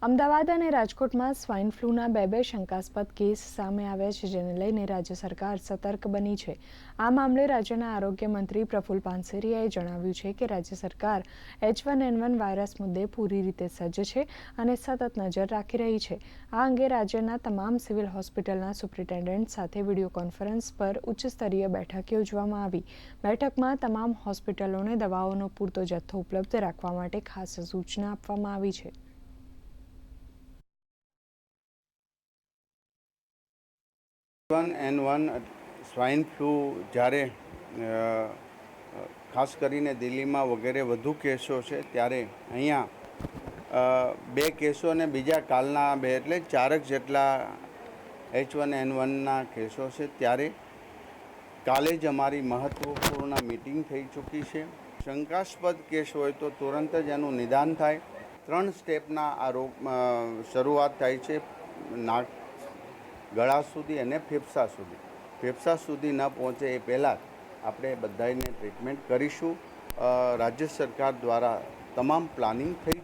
અમદાવાદ અને રાજકોટમાં સ્વાઇન ફ્લૂના બે શંકાસ્પદ કેસ સામે આવ્યા છે, જેને લઈને રાજ્ય સરકાર સતર્ક બની છે. આ મામલે રાજ્યના આરોગ્ય મંત્રી પ્રફુલ પાનસેરિયાએ જણાવ્યું છે કે રાજ્ય સરકાર H1N1 વાયરસ મુદ્દે પૂરી રીતે સજ્જ છે અને સતત નજર રાખી રહી છે. આ અંગે રાજ્યના તમામ સિવિલ હોસ્પિટલના સુપ્રિન્ટેન્ડન્ટ સાથે વિડીયો કોન્ફરન્સ પર ઉચ્ચસ્તરીય બેઠક યોજવામાં આવી. બેઠકમાં તમામ હોસ્પિટલોને દવાઓનો પૂરતો જથ્થો ઉપલબ્ધ રાખવા માટે ખાસ સૂચના આપવામાં આવી છે. H1N1 સ્વાઇન ફ્લૂ જ્યારે ખાસ કરીને દિલ્હીમાં વગેરે વધુ કેસો છે, ત્યારે અહીંયા 2 કેસો અને બીજા કાલના 2 એટલે 4 જેટલા H1N1ના કેસો છે. ત્યારે કાલે જ અમારી મહત્ત્વપૂર્ણ મિટિંગ થઈ ચૂકી છે. શંકાસ્પદ કેસ હોય તો તુરંત જ એનું નિદાન થાય. 3 સ્ટેપના આ રોગ શરૂઆત થાય છે, નાક, ગળા સુધી અને ફેફસા સુધી. ફેફસા સુધી ન પહોંચે એ પહેલાં આપણે બધાને ટ્રીટમેન્ટ કરીશું. રાજ્ય સરકાર દ્વારા તમામ પ્લાનિંગ થઈ